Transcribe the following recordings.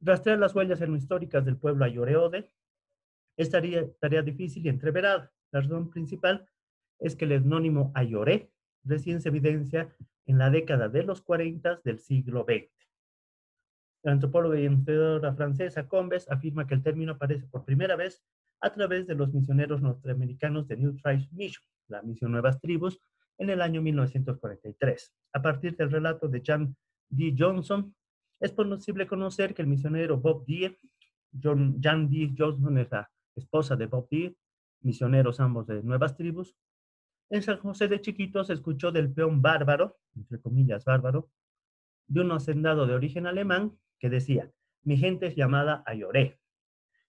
Rastrear las huellas etnohistóricas del pueblo Ayoreode es tarea difícil y entreverada. La razón principal es que el etnónimo Ayoré recién se evidencia en la década de los 40 del siglo XX. La antropóloga y investigadora francesa Combes afirma que el término aparece por primera vez a través de los misioneros norteamericanos de New Tribes Mission, la misión Nuevas Tribus, en el año 1943. A partir del relato de Jan D. Johnson, es posible conocer que el misionero Bob Deere, Jan D. Johnson es la esposa de Bob Deere, misioneros ambos de Nuevas Tribus, en San José de Chiquitos escuchó del peón bárbaro, entre comillas bárbaro, de un hacendado de origen alemán que decía, mi gente es llamada Ayoré.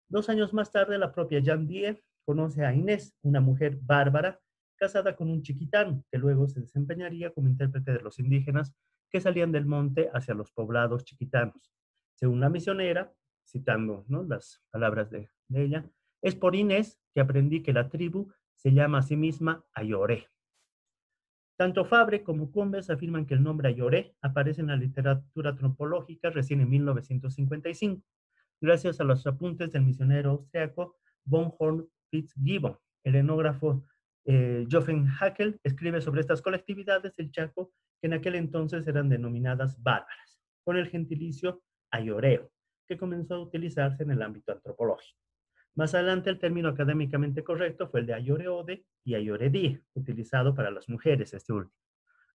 2 años más tarde, la propia Jean Die conoce a Inés, una mujer bárbara, casada con un chiquitano, que luego se desempeñaría como intérprete de los indígenas que salían del monte hacia los poblados chiquitanos. Según la misionera, citando, ¿no?, las palabras de ella, es por Inés que aprendí que la tribu se llama a sí misma Ayoré. Tanto Fabre como Combes afirman que el nombre Ayoré aparece en la literatura antropológica recién en 1955, gracias a los apuntes del misionero austriaco von Horn Fitzgibbon. El etnógrafo Jochen Haeckel escribe sobre estas colectividades del Chaco que en aquel entonces eran denominadas bárbaras, con el gentilicio ayoreo, que comenzó a utilizarse en el ámbito antropológico. Más adelante, el término académicamente correcto fue el de ayoreode y ayoredí, utilizado para las mujeres, este último.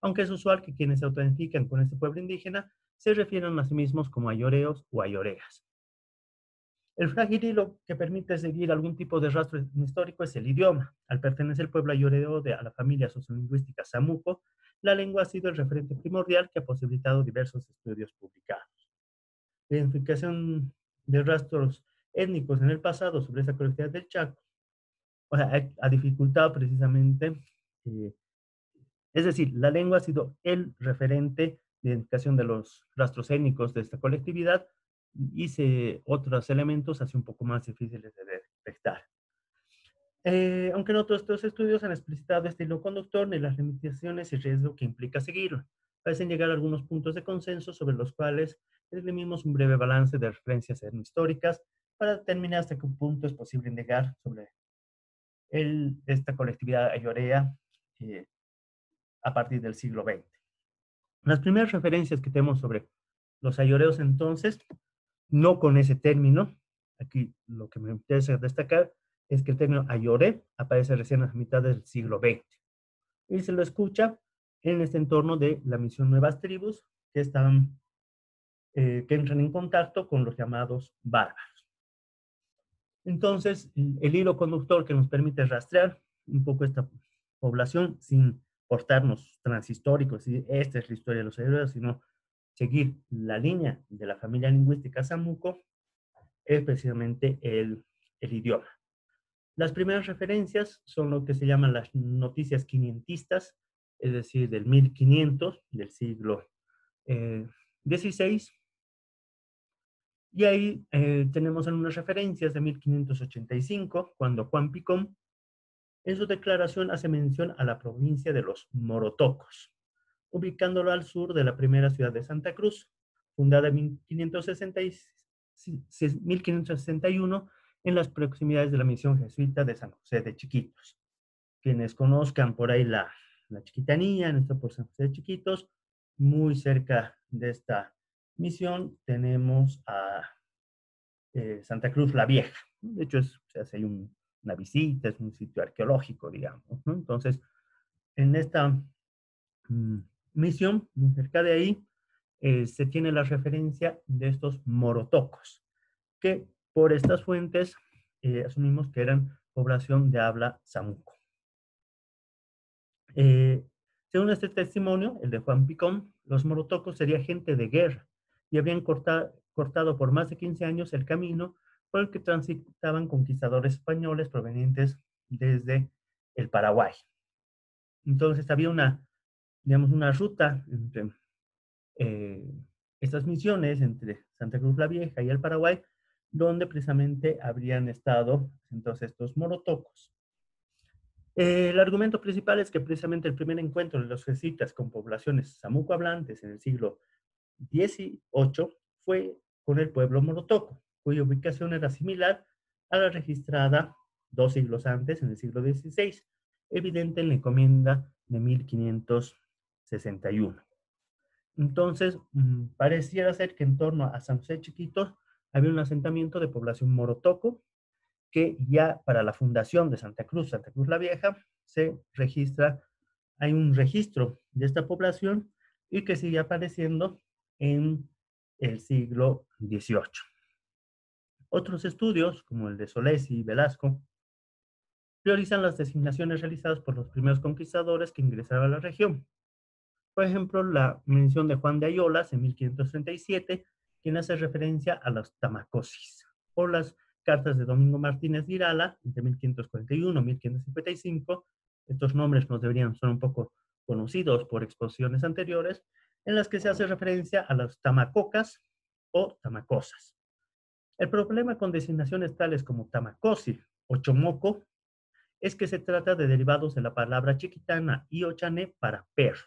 Aunque es usual que quienes se autoidentifican con este pueblo indígena se refieran a sí mismos como ayoreos o ayoreas. El frágil hilo que permite seguir algún tipo de rastro histórico es el idioma. Al pertenecer el pueblo ayoreo a la familia sociolingüística Samuco, la lengua ha sido el referente primordial que ha posibilitado diversos estudios publicados. La identificación de rastros étnicos en el pasado sobre esa colectividad del Chaco, o sea, ha dificultado precisamente, eh, es decir, la lengua ha sido el referente de identificación de los rastros étnicos de esta colectividad y otros elementos hace un poco más difíciles de detectar. Aunque no todos estos estudios han explicitado este hilo conductor ni las limitaciones y riesgo que implica seguirlo. Parecen llegar a algunos puntos de consenso sobre los cuales esgrimimos un breve balance de referencias históricas para determinar hasta qué punto es posible indagar sobre esta colectividad ayorea eh, a partir del siglo XX. Las primeras referencias que tenemos sobre los ayoreos entonces, no con ese término, aquí lo que me interesa destacar es que el término ayoré aparece recién a la mitad del siglo XX y se lo escucha en este entorno de la misión Nuevas Tribus que entran en contacto con los llamados bárbaros. Entonces, el hilo conductor que nos permite rastrear un poco esta población sin portarnos transhistóricos y esta es la historia de los ayoreos, sino seguir la línea de la familia lingüística Samuco es precisamente el idioma. Las primeras referencias son lo que se llaman las noticias quinientistas, es decir, del 1500, del siglo XVI, y ahí tenemos algunas referencias de 1585, cuando Juan Picón, en su declaración, hace mención a la provincia de los Morotocos, ubicándolo al sur de la primera ciudad de Santa Cruz, fundada en 1561 en las proximidades de la misión jesuita de San José de Chiquitos. Quienes conozcan por ahí la Chiquitanía, en esto por San José de Chiquitos, muy cerca de esta misión tenemos a Santa Cruz la Vieja. De hecho, se hace ahí una visita, es un sitio arqueológico, digamos, ¿no? Entonces, en esta mm, misión, muy cerca de ahí, se tiene la referencia de estos morotocos, que por estas fuentes asumimos que eran población de habla samuco. Eh, Según este testimonio, el de Juan Picón, los morotocos serían gente de guerra y habían cortado por más de 15 años el camino por el que transitaban conquistadores españoles provenientes desde el Paraguay. Entonces había digamos, una ruta entre eh, estas misiones, entre Santa Cruz la Vieja y el Paraguay, donde precisamente habrían estado entonces estos morotocos. El argumento principal es que precisamente el primer encuentro de los jesuitas con poblaciones samuco hablantes en el siglo XVIII fue con el pueblo morotoco, cuya ubicación era similar a la registrada 2 siglos antes, en el siglo XVI, evidente en la encomienda de 1561. Entonces, pareciera ser que en torno a San José Chiquito había un asentamiento de población morotoco que ya para la fundación de Santa Cruz la Vieja, se registra, hay un registro de esta población y que sigue apareciendo en el siglo XVIII. Otros estudios, como el de Solesi y Velasco, priorizan las designaciones realizadas por los primeros conquistadores que ingresaron a la región. Por ejemplo, la mención de Juan de Ayolas en 1537, quien hace referencia a los tamacosis, o las cartas de Domingo Martínez de Irala, entre 1541 y 1555. Estos nombres nos deberían ser un poco conocidos por exposiciones anteriores, en las que se hace referencia a las tamacocas o tamacosas. El problema con designaciones tales como tamacosi o chomoco es que se trata de derivados de la palabra chiquitana y ochané para perro,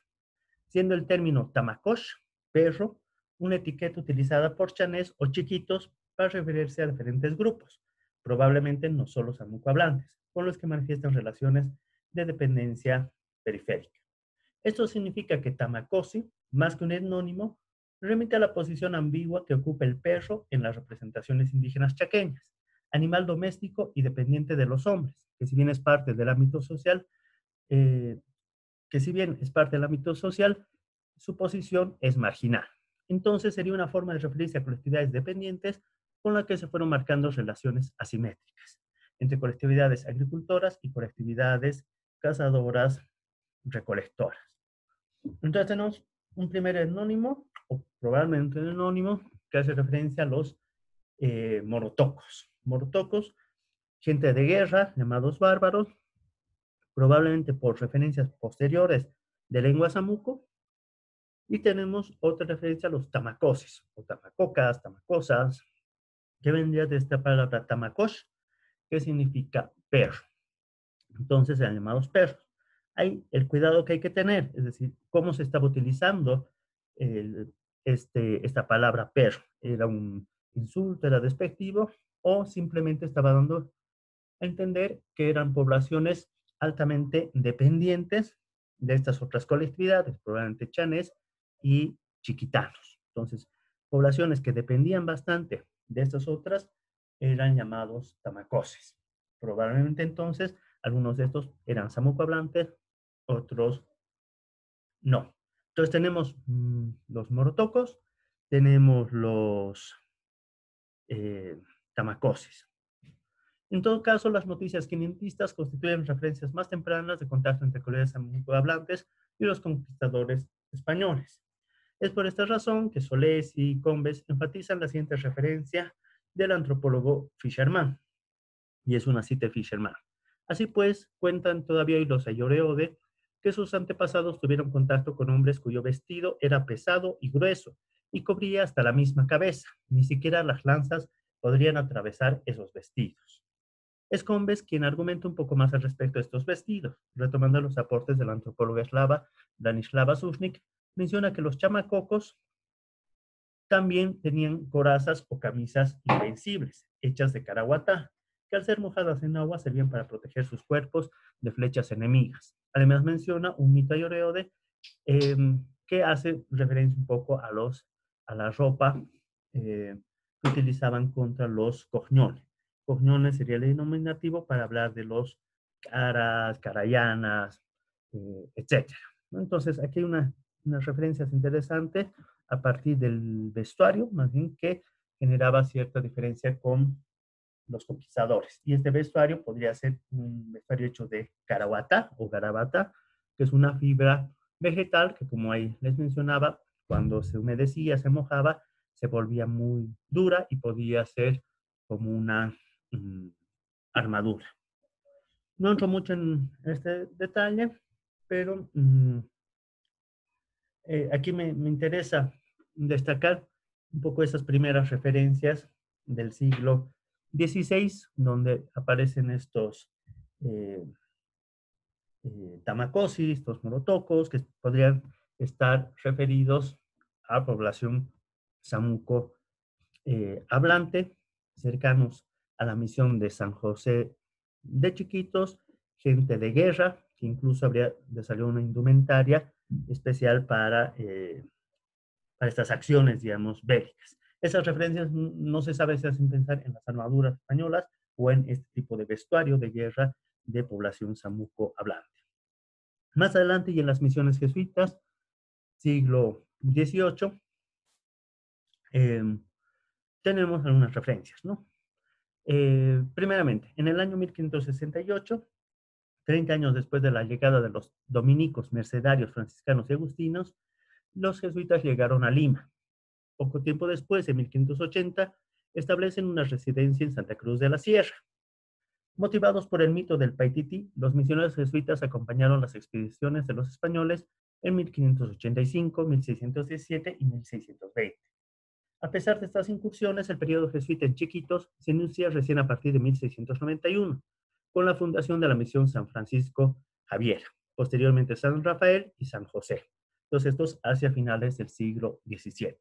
siendo el término tamacosh, perro, una etiqueta utilizada por chanés o chiquitos para referirse a diferentes grupos, probablemente no solo samuco-hablantes, con los que manifiestan relaciones de dependencia periférica. Esto significa que tamacosi, más que un etnónimo, remite a la posición ambigua que ocupa el perro en las representaciones indígenas chaqueñas, animal doméstico y dependiente de los hombres, que si bien es parte del ámbito social, eh, su posición es marginal. Entonces sería una forma de referirse a colectividades dependientes con la que se fueron marcando relaciones asimétricas entre colectividades agricultoras y colectividades cazadoras recolectoras. Entonces tenemos un primer etnónimo, o probablemente un etnónimo, que hace referencia a los morotocos. Morotocos, gente de guerra, llamados bárbaros, probablemente por referencias posteriores de lengua samuco. Y tenemos otra referencia a los tamacosis, o tamacocas, tamacosas, que vendría de esta palabra tamacosh, que significa perro. Entonces eran llamados perros. Hay el cuidado que hay que tener, es decir, cómo se estaba utilizando el, esta palabra perro. ¿Era un insulto, era despectivo, o simplemente estaba dando a entender que eran poblaciones altamente dependientes de estas otras colectividades, probablemente chanés y chiquitanos? Entonces, poblaciones que dependían bastante de estas otras eran llamados tamacoses. Probablemente entonces algunos de estos eran samuco-hablantes, otros no. Entonces tenemos los morotocos, tenemos los tamacoses. En todo caso, las noticias quinientistas constituyen referencias más tempranas de contacto entre colegas hablantes y los conquistadores españoles. Es por esta razón que Solés y Combes enfatizan la siguiente referencia del antropólogo Fisherman, y es una cita de Fisherman. Así pues, cuentan todavía hoy los Ayoreode que sus antepasados tuvieron contacto con hombres cuyo vestido era pesado y grueso y cubría hasta la misma cabeza. Ni siquiera las lanzas podrían atravesar esos vestidos. Es Combes quien argumenta un poco más al respecto de estos vestidos. Retomando los aportes de la antropóloga eslava Branislava Sushnik, menciona que los chamacocos también tenían corazas o camisas invencibles, hechas de caraguatá, que al ser mojadas en agua servían para proteger sus cuerpos de flechas enemigas. Además menciona un mito ayoreode que hace referencia un poco a la ropa que utilizaban contra los cognones. Cognones sería el denominativo para hablar de los caras, carayanas, etc. Entonces, aquí hay unas referencias interesantes a partir del vestuario, más bien que generaba cierta diferencia con los conquistadores. Y este vestuario podría ser un vestuario hecho de caraguatá o garabata, que es una fibra vegetal que, como ahí les mencionaba, cuando se humedecía, se mojaba, se volvía muy dura y podía ser como una armadura. No entro mucho en este detalle, pero aquí me interesa destacar un poco esas primeras referencias del siglo XVI, donde aparecen estos eh, tamacosis, estos morotocos, que podrían estar referidos a población samuco hablante, cercanos a la misión de San José de Chiquitos, gente de guerra, que incluso habría de salir una indumentaria especial para estas acciones, digamos, bélicas. Esas referencias no se sabe si hacen pensar en las armaduras españolas o en este tipo de vestuario de guerra de población samuco hablante. Más adelante y en las misiones jesuitas, siglo XVIII, eh, tenemos algunas referencias, ¿no? Primeramente, en el año 1568, 30 años después de la llegada de los dominicos, mercedarios, franciscanos y agustinos, los jesuitas llegaron a Lima. Poco tiempo después, en 1580, establecen una residencia en Santa Cruz de la Sierra. Motivados por el mito del Paititi, los misioneros jesuitas acompañaron las expediciones de los españoles en 1585, 1617 y 1620. A pesar de estas incursiones, el periodo jesuita en Chiquitos se inicia recién a partir de 1691, con la fundación de la misión San Francisco Javier, posteriormente San Rafael y San José. Todos estos hacia finales del siglo XVII,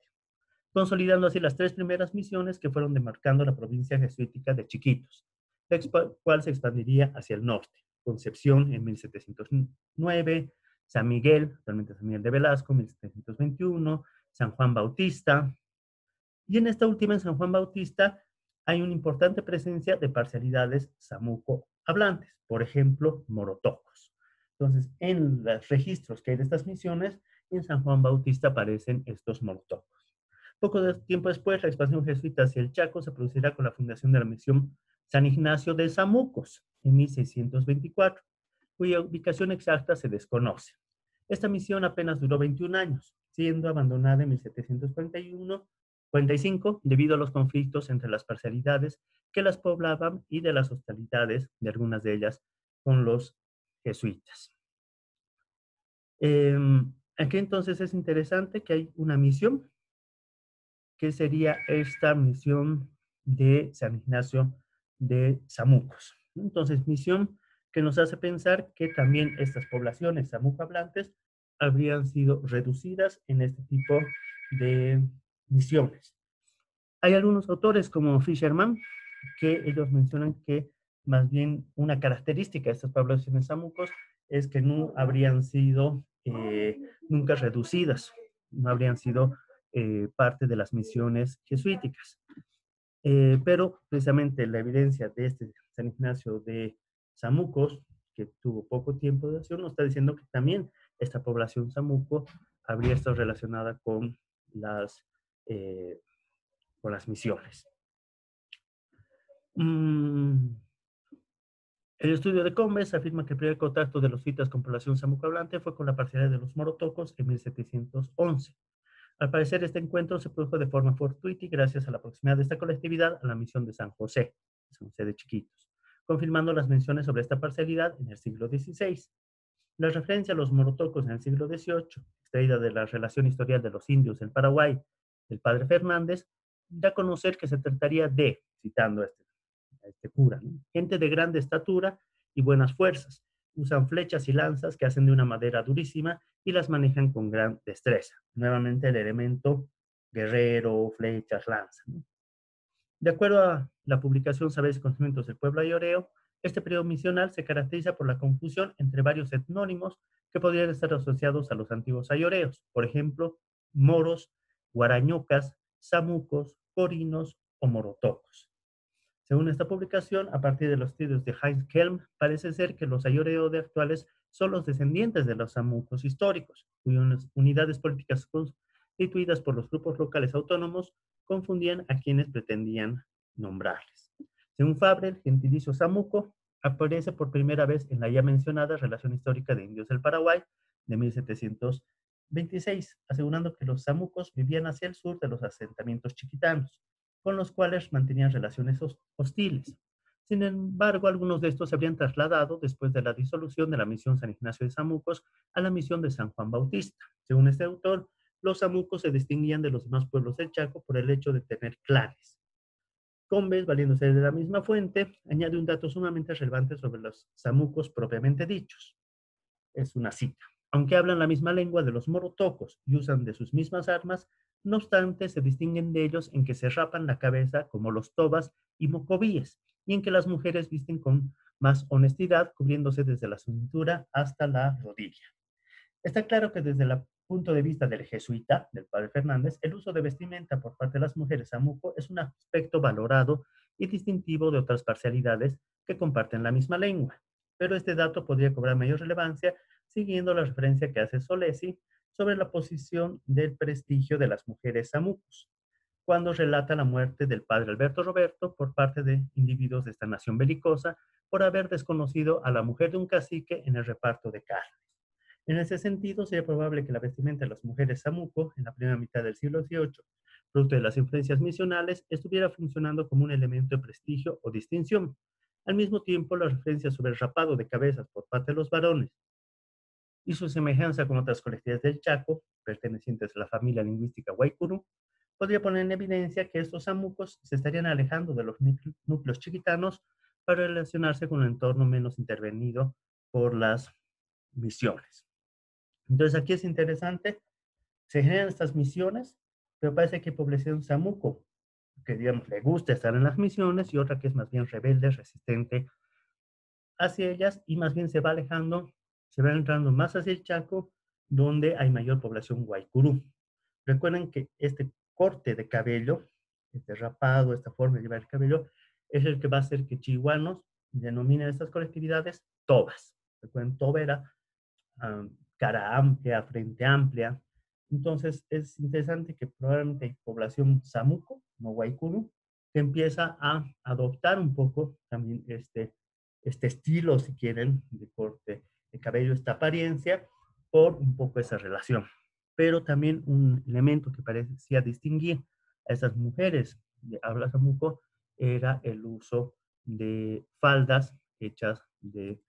consolidando así las tres primeras misiones que fueron demarcando la provincia jesuítica de Chiquitos, la cual se expandiría hacia el norte. Concepción en 1709, San Miguel, actualmente San Miguel de Velasco, 1721, San Juan Bautista, y en esta última, en San Juan Bautista, hay una importante presencia de parcialidades samuco hablantes, por ejemplo, morotocos. Entonces, en los registros que hay de estas misiones, en San Juan Bautista aparecen estos morotocos. Poco tiempo después, la expansión jesuita hacia el Chaco se producirá con la fundación de la misión San Ignacio de Samucos en 1624, cuya ubicación exacta se desconoce. Esta misión apenas duró 21 años, siendo abandonada en 1745 debido a los conflictos entre las parcialidades que las poblaban y de las hostilidades de algunas de ellas con los jesuitas. Aquí entonces es interesante que hay una misión que sería esta misión de San Ignacio de Samucos. Entonces, misión que nos hace pensar que también estas poblaciones samuco hablantes habrían sido reducidas en este tipo de misiones. Hay algunos autores como Fisherman que ellos mencionan que más bien una característica de estas poblaciones samucos es que no habrían sido nunca reducidas, no habrían sido parte de las misiones jesuíticas. Pero precisamente la evidencia de este San Ignacio de Samucos, que tuvo poco tiempo de acción, nos está diciendo que también esta población samuco habría estado relacionada las, eh, con las misiones. El estudio de Combes afirma que el primer contacto de los citas con población samuco hablante fue con la parcialidad de los morotocos en 1711. Al parecer, este encuentro se produjo de forma fortuita y gracias a la proximidad de esta colectividad a la misión de San José de Chiquitos, confirmando las menciones sobre esta parcialidad en el siglo XVI. La referencia a los morotocos en el siglo XVIII, extraída de la relación historial de los indios del Paraguay del padre Fernández, da a conocer que se trataría de, citando a este cura, ¿no?, gente de grande estatura y buenas fuerzas. Usan flechas y lanzas que hacen de una madera durísima y las manejan con gran destreza. Nuevamente el elemento guerrero, flechas, lanza, ¿no? De acuerdo a la publicación Saberes y Conocimientos del Pueblo Ayoreo, este periodo misional se caracteriza por la confusión entre varios etnónimos que podrían estar asociados a los antiguos ayoreos, por ejemplo, moros, guarañocas, samucos, corinos o morotocos. Según esta publicación, a partir de los estudios de Heinz Kelm, parece ser que los ayoreo de actuales son los descendientes de los samucos históricos, cuyas unidades políticas constituidas por los grupos locales autónomos confundían a quienes pretendían nombrarles. Según Fabre, el gentilicio samuco aparece por primera vez en la ya mencionada Relación Histórica de Indios del Paraguay de 1726, asegurando que los samucos vivían hacia el sur de los asentamientos chiquitanos, con los cuales mantenían relaciones hostiles. Sin embargo, algunos de estos se habrían trasladado después de la disolución de la misión San Ignacio de Samucos a la misión de San Juan Bautista. Según este autor, los samucos se distinguían de los demás pueblos del Chaco por el hecho de tener clanes. Combes, valiéndose de la misma fuente, añade un dato sumamente relevante sobre los samucos propiamente dichos. Es una cita. Aunque hablan la misma lengua de los morotocos y usan de sus mismas armas, No obstante, se distinguen de ellos en que se rapan la cabeza como los tobas y mocovíes, y en que las mujeres visten con más honestidad, cubriéndose desde la cintura hasta la rodilla. Está claro que desde el punto de vista del jesuita, del padre Fernández, el uso de vestimenta por parte de las mujeres samuco es un aspecto valorado y distintivo de otras parcialidades que comparten la misma lengua. Pero este dato podría cobrar mayor relevancia siguiendo la referencia que hace Solesi sobre la posición del prestigio de las mujeres samucos, cuando relata la muerte del padre Alberto Roberto por parte de individuos de esta nación belicosa por haber desconocido a la mujer de un cacique en el reparto de carne. En ese sentido, sería probable que la vestimenta de las mujeres samuco en la primera mitad del siglo XVIII, producto de las influencias misionales, estuviera funcionando como un elemento de prestigio o distinción. Al mismo tiempo, la referencia sobre el rapado de cabezas por parte de los varones y su semejanza con otras colectividades del Chaco, pertenecientes a la familia lingüística Guaycurú, podría poner en evidencia que estos samucos se estarían alejando de los núcleos chiquitanos para relacionarse con un entorno menos intervenido por las misiones. Entonces aquí es interesante, se generan estas misiones, pero parece que hay población samuco, que digamos le gusta estar en las misiones, y otra que es más bien rebelde, resistente hacia ellas, y más bien se va alejando, se va entrando más hacia el Chaco, donde hay mayor población guaycurú. Recuerden que este corte de cabello, este rapado, esta forma de llevar el cabello, es el que va a hacer que chihuanos denominen a estas colectividades tobas. Recuerden, toba era cara amplia, frente amplia. Entonces es interesante que probablemente hay población samuco, no guaycuru, que empieza a adoptar un poco también este estilo, si quieren, de corte de cabello, esta apariencia, por un poco esa relación. Pero también un elemento que parecía distinguir a esas mujeres de habla samuco era el uso de faldas hechas de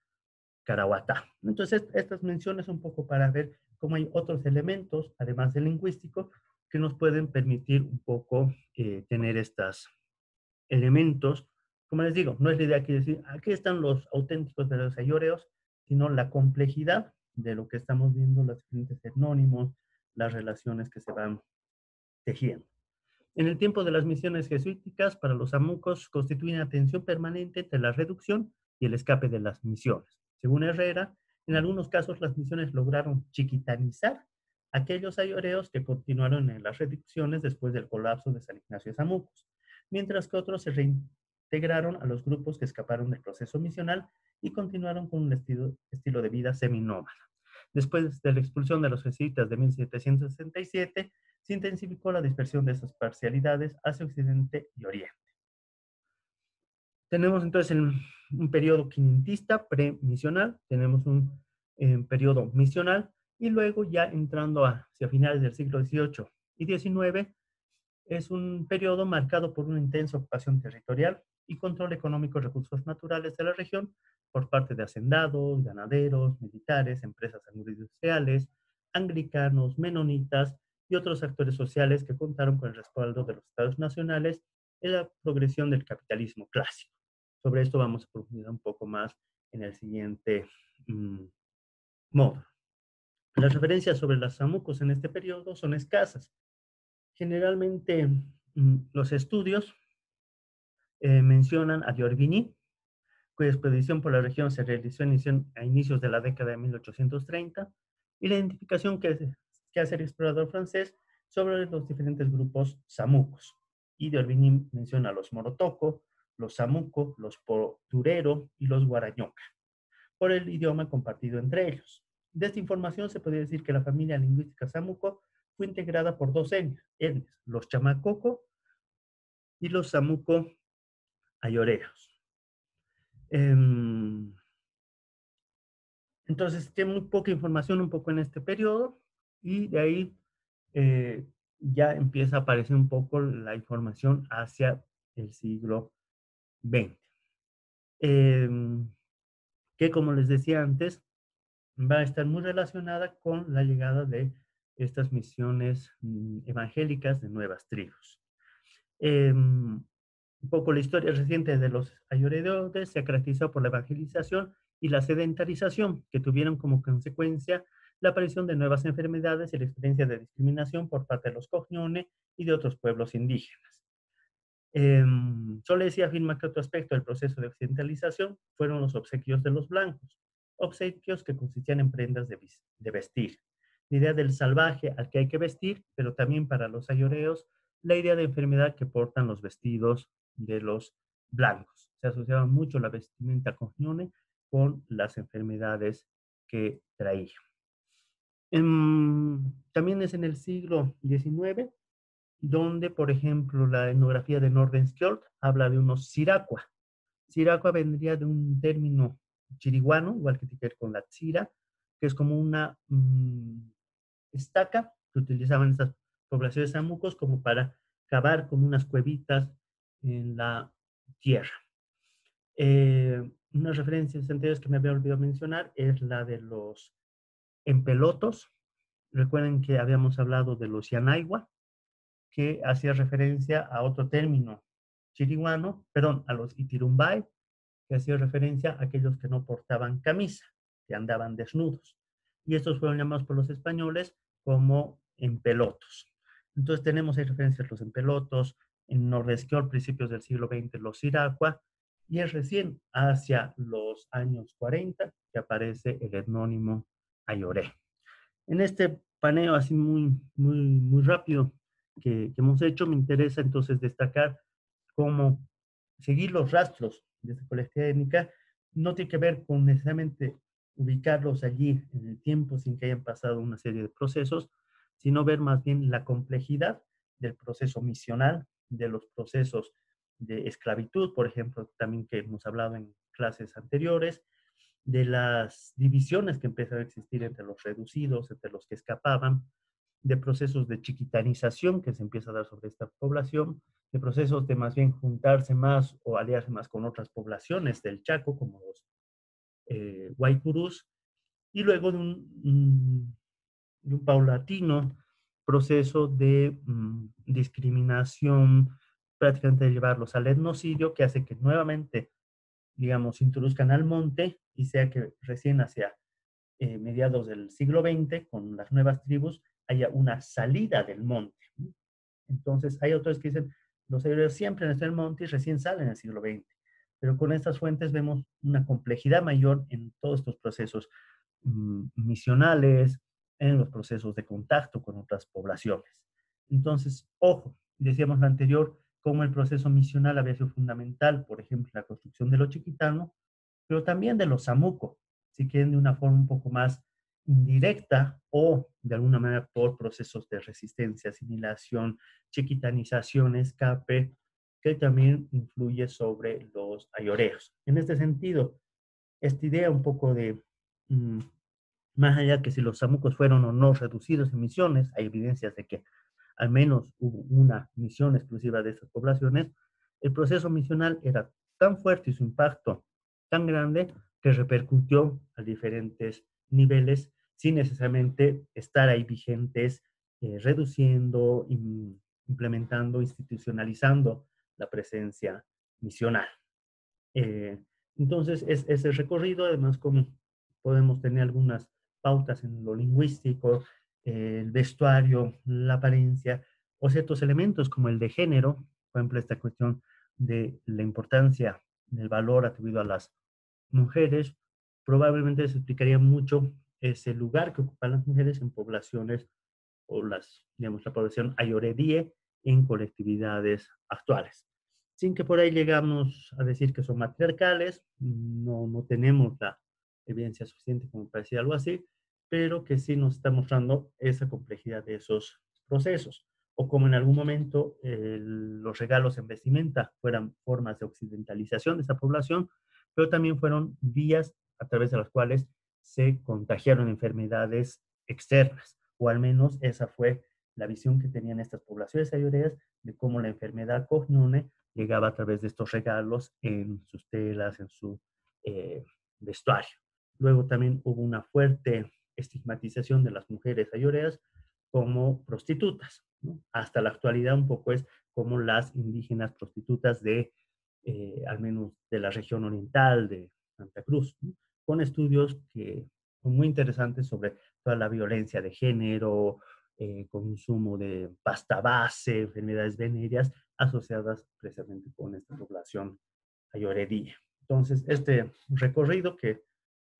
Caraguatá. Entonces, estas menciones un poco para ver cómo hay otros elementos, además del lingüístico, que nos pueden permitir un poco tener estos elementos. Como les digo, no es la idea aquí decir, aquí están los auténticos verdaderos ayoreos, sino la complejidad de lo que estamos viendo, los diferentes etnónimos, las relaciones que se van tejiendo. En el tiempo de las misiones jesuíticas, para los amucos constituyen atención permanente entre la reducción y el escape de las misiones. Según Herrera, en algunos casos las misiones lograron chiquitanizar aquellos ayoreos que continuaron en las reducciones después del colapso de San Ignacio de Samucos, mientras que otros se reintegraron a los grupos que escaparon del proceso misional y continuaron con un estilo de vida seminómada. Después de la expulsión de los jesuitas de 1767, se intensificó la dispersión de esas parcialidades hacia Occidente y Oriente. Tenemos entonces un periodo quinentista premisional, tenemos un periodo misional, y luego ya entrando hacia finales del siglo XVIII y XIX, es un periodo marcado por una intensa ocupación territorial y control económico de recursos naturales de la región por parte de hacendados, ganaderos, militares, empresas agroindustriales, anglicanos, menonitas y otros actores sociales que contaron con el respaldo de los estados nacionales en la progresión del capitalismo clásico. Sobre esto vamos a profundizar un poco más en el siguiente módulo. Las referencias sobre las samucos en este periodo son escasas. Generalmente los estudios mencionan a Diorbini, cuya expedición por la región se realizó a inicios de la década de 1830, y la identificación que hace el explorador francés sobre los diferentes grupos samucos. Y Diorbini menciona a los Morotoco, los Samuco, los Poturero y los Guarañoca, por el idioma compartido entre ellos. De esta información se podría decir que la familia lingüística Samuco fue integrada por dos etnias, los Chamacoco y los Samuco Ayoreos. Entonces, tiene muy poca información un poco en este periodo, y de ahí ya empieza a aparecer un poco la información hacia el siglo XX. Que como les decía antes, va a estar muy relacionada con la llegada de estas misiones evangélicas de nuevas tribus. Un poco la historia reciente de los ayoreodes se caracterizó por la evangelización y la sedentarización que tuvieron como consecuencia la aparición de nuevas enfermedades y la experiencia de discriminación por parte de los cognones y de otros pueblos indígenas. Solesi afirma que otro aspecto del proceso de occidentalización fueron los obsequios de los blancos, obsequios que consistían en prendas de vestir. La idea del salvaje al que hay que vestir, pero también para los ayoreos, la idea de enfermedad que portan los vestidos de los blancos. Se asociaba mucho la vestimenta cognione con las enfermedades que traía. También es en el siglo XIX donde, por ejemplo, la etnografía de Nordenskjöld habla de unos siracua. Siracua vendría de un término chiriguano, igual que tiene que ver con la tsira, que es como una estaca que utilizaban estas poblaciones amucos como para cavar con unas cuevitas en la tierra. Unas referencias anteriores que me había olvidado mencionar es la de los empelotos. Recuerden que habíamos hablado de los yanaigua, que hacía referencia a otro término chiriguano, perdón, a los itirumbay, que hacía referencia a aquellos que no portaban camisa, que andaban desnudos. Y estos fueron llamados por los españoles como empelotos. Entonces tenemos ahí referencias a los empelotos, en Nordesquiol, principios del siglo XX, los siracua, y es recién hacia los años 40 que aparece el etnónimo Ayoré. En este paneo así muy rápido que hemos hecho, me interesa entonces destacar cómo seguir los rastros de esta colectividad étnica no tiene que ver con necesariamente ubicarlos allí en el tiempo sin que hayan pasado una serie de procesos, sino ver más bien la complejidad del proceso misional, de los procesos de esclavitud, por ejemplo, también que hemos hablado en clases anteriores, de las divisiones que empezaron a existir entre los reducidos, entre los que escapaban, de procesos de chiquitanización que se empieza a dar sobre esta población, de procesos de más bien juntarse más o aliarse más con otras poblaciones del Chaco, como los Guaycurús, y luego de un paulatino proceso de discriminación, prácticamente de llevarlos al etnocidio, que hace que nuevamente, digamos, se introduzcan al monte y sea que recién hacia mediados del siglo XX, con las nuevas tribus, haya una salida del monte. Entonces, hay autores que dicen, los hebreos siempre han estado en el monte y recién salen en el siglo XX. Pero con estas fuentes vemos una complejidad mayor en todos estos procesos misionales, en los procesos de contacto con otras poblaciones. Entonces, ojo, decíamos lo anterior, cómo el proceso misional había sido fundamental, por ejemplo, la construcción de los chiquitanos, pero también de los samuco, si quieren de una forma un poco más indirecta o de alguna manera por procesos de resistencia, asimilación, chiquitanización, escape, que también influye sobre los ayoreos. En este sentido, esta idea un poco de, más allá que si los samucos fueron o no reducidos en misiones, hay evidencias de que al menos hubo una misión exclusiva de esas poblaciones, el proceso misional era tan fuerte y su impacto tan grande que repercutió a diferentes niveles sin necesariamente estar ahí vigentes, reduciendo, implementando, institucionalizando la presencia misional. Eh, entonces, es ese recorrido, además, como podemos tener algunas pautas en lo lingüístico, el vestuario, la apariencia, o ciertos elementos como el de género, por ejemplo, esta cuestión de la importancia del valor atribuido a las mujeres, probablemente se explicaría mucho ese lugar que ocupan las mujeres en poblaciones o digamos, la población ayoredíe en colectividades actuales. Sin que por ahí llegamos a decir que son matriarcales, no tenemos la evidencia suficiente como para decir algo así, pero que sí nos está mostrando esa complejidad de esos procesos. O como en algún momento los regalos en vestimenta fueran formas de occidentalización de esa población, pero también fueron vías a través de las cuales se contagiaron enfermedades externas, o al menos esa fue la visión que tenían estas poblaciones ayoreas de cómo la enfermedad cognune llegaba a través de estos regalos en sus telas, en su eh, vestuario. Luego también hubo una fuerte estigmatización de las mujeres ayoreas como prostitutas, ¿no? Hasta la actualidad un poco es como las indígenas prostitutas de, al menos de la región oriental de Santa Cruz, ¿no? Con estudios que son muy interesantes sobre toda la violencia de género, consumo de pasta base, enfermedades venéreas asociadas precisamente con esta población ayoredí. Entonces, este recorrido que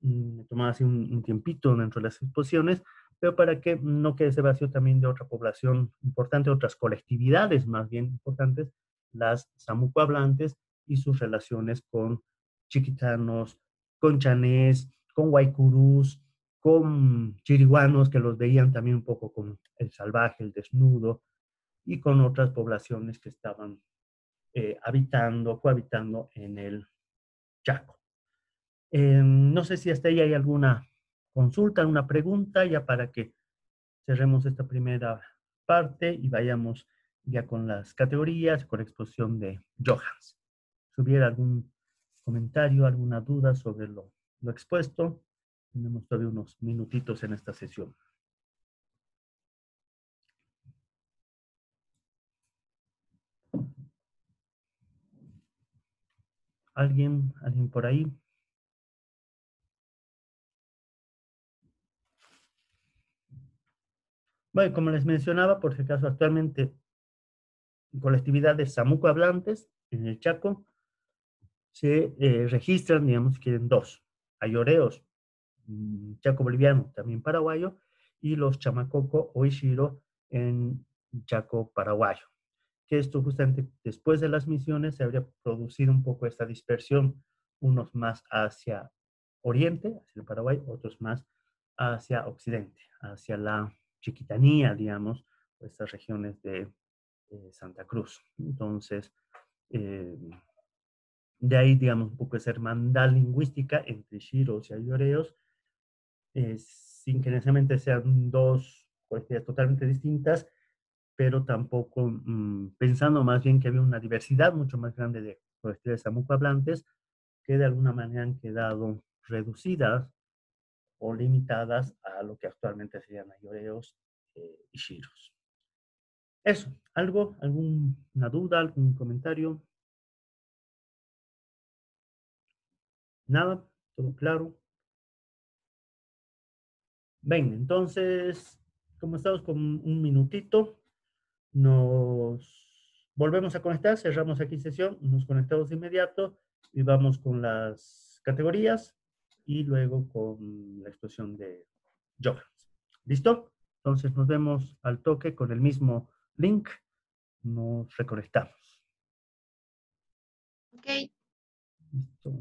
me tomaba así un tiempito dentro de las exposiciones, pero para que no quede ese vacío también de otra población importante, otras colectividades más bien importantes, las samuco hablantes y sus relaciones con chiquitanos, con chanés, con guaycurús, con chiriguanos que los veían también un poco como el salvaje, el desnudo, y con otras poblaciones que estaban habitando, cohabitando en el Chaco. No sé si hasta ahí hay alguna consulta, una pregunta, ya para que cerremos esta primera parte y vayamos ya con las categorías, con la exposición de Johans. Si hubiera algún comentario, alguna duda sobre lo expuesto, tenemos todavía unos minutitos en esta sesión. ¿Alguien por ahí? Bueno, como les mencionaba, por si acaso, actualmente colectividades samuco hablantes en el Chaco se registran, digamos, quieren dos: ayoreos, Chaco boliviano, también paraguayo, y los chamacoco o ishiro en Chaco paraguayo. Que esto justamente después de las misiones se habría producido un poco esta dispersión, unos más hacia oriente, hacia el Paraguay, otros más hacia occidente, hacia la Chiquitanía, digamos, estas regiones de Santa Cruz. Entonces, eh, de ahí, digamos, un poco esa hermandad lingüística entre shiros y ayoreos, sin que necesariamente sean dos colectividades totalmente distintas, pero tampoco pensando más bien que había una diversidad mucho más grande de colectividades samuco-hablantes que de alguna manera han quedado reducidas o limitadas a lo que actualmente serían ayoreos y shiros. Eso, ¿algo? ¿Alguna duda? ¿Algún comentario? ¿Nada? ¿Todo claro? Venga, entonces, como estamos con un minutito, nos volvemos a conectar, cerramos aquí sesión, nos conectamos de inmediato y vamos con las categorías y luego con la exposición de Johans. ¿Listo? Entonces nos vemos al toque con el mismo link, nos reconectamos. Ok. Listo.